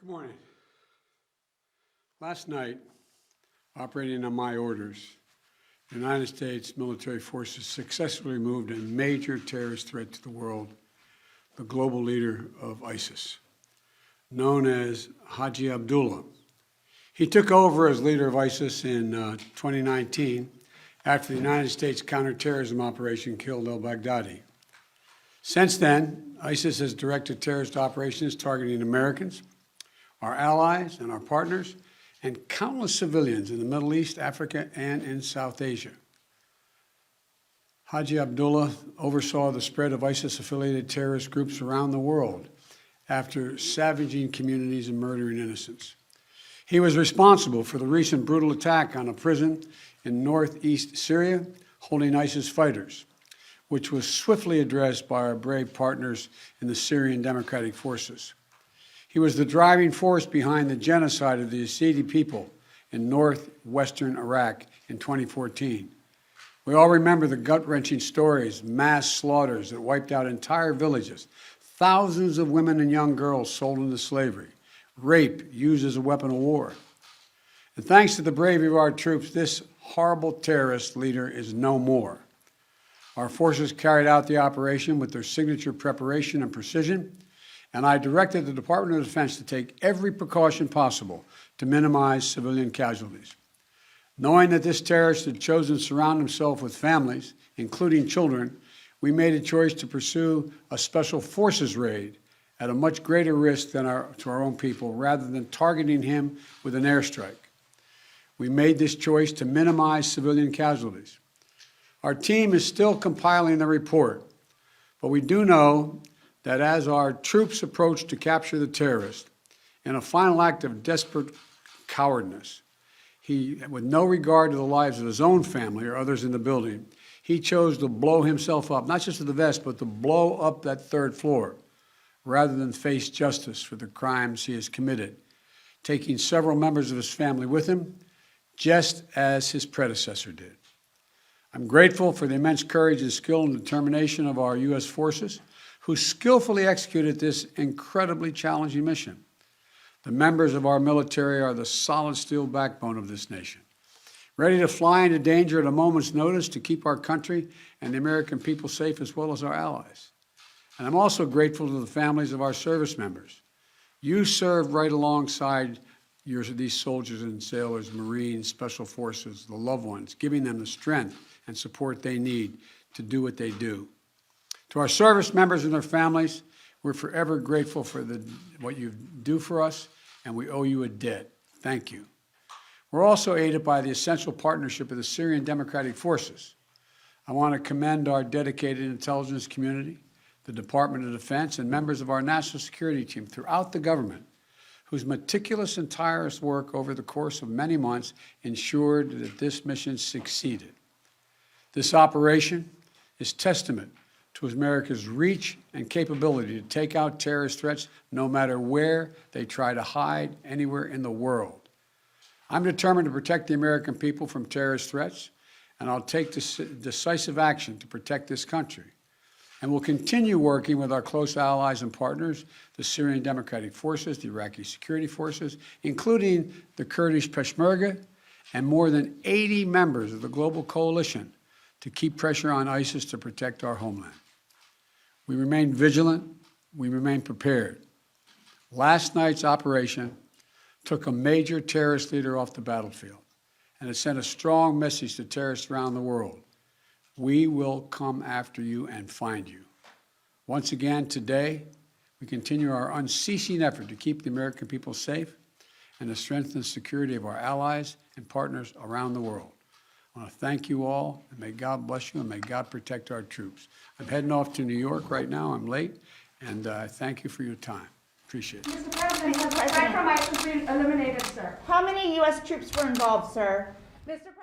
Good morning. Last night, operating on my orders, the United States military forces successfully removed a major terrorist threat to the world, the global leader of ISIS, known as Haji Abdullah. He took over as leader of ISIS in 2019 after the United States counterterrorism operation killed al-Baghdadi. Since then, ISIS has directed terrorist operations targeting Americans, our allies and our partners, and countless civilians in the Middle East, Africa, and in South Asia. Haji Abdullah oversaw the spread of ISIS-affiliated terrorist groups around the world after savaging communities and murdering innocents. He was responsible for the recent brutal attack on a prison in northeast Syria holding ISIS fighters, which was swiftly addressed by our brave partners in the Syrian Democratic Forces. He was the driving force behind the genocide of the Yazidi people in northwestern Iraq in 2014. We all remember the gut-wrenching stories, mass slaughters that wiped out entire villages, thousands of women and young girls sold into slavery, rape used as a weapon of war. And thanks to the bravery of our troops, this horrible terrorist leader is no more. Our forces carried out the operation with their signature preparation and precision, and I directed the Department of Defense to take every precaution possible to minimize civilian casualties. Knowing that this terrorist had chosen to surround himself with families, including children, we made a choice to pursue a special forces raid at a much greater risk than to our own people, rather than targeting him with an airstrike. We made this choice to minimize civilian casualties. Our team is still compiling the report, but we do know that as our troops approach to capture the terrorist, in a final act of desperate cowardness, he, with no regard to the lives of his own family or others in the building, he chose to blow himself up, not just to the vest, but to blow up that third floor, rather than face justice for the crimes he has committed, taking several members of his family with him, just as his predecessor did. I'm grateful for the immense courage and skill and determination of our U.S. forces, who skillfully executed this incredibly challenging mission. The members of our military are the solid steel backbone of this nation, ready to fly into danger at a moment's notice to keep our country and the American people safe, as well as our allies. And I'm also grateful to the families of our service members. You served right alongside these soldiers and sailors, Marines, Special Forces, the loved ones, giving them the strength and support they need to do what they do. To our service members and their families, we're forever grateful for what you do for us, and we owe you a debt. Thank you. We're also aided by the essential partnership of the Syrian Democratic Forces. I want to commend our dedicated intelligence community, the Department of Defense, and members of our national security team throughout the government, whose meticulous and tireless work over the course of many months ensured that this mission succeeded. This operation is testament to America's reach and capability to take out terrorist threats no matter where they try to hide anywhere in the world. I'm determined to protect the American people from terrorist threats, and I'll take decisive action to protect this country. And we'll continue working with our close allies and partners, the Syrian Democratic Forces, the Iraqi security forces, including the Kurdish Peshmerga, and more than 80 members of the global coalition to keep pressure on ISIS to protect our homeland. We remain vigilant. We remain prepared. Last night's operation took a major terrorist leader off the battlefield, and it sent a strong message to terrorists around the world. We will come after you and find you. Once again, today, we continue our unceasing effort to keep the American people safe and to strengthen the security of our allies and partners around the world. I want to thank you all, and may God bless you, and may God protect our troops. I'm heading off to New York right now. I'm late, and I thank you for your time. Appreciate it. Mr. President, aside from ISIS being eliminated, sir. How many U.S. troops were involved, sir? Mr.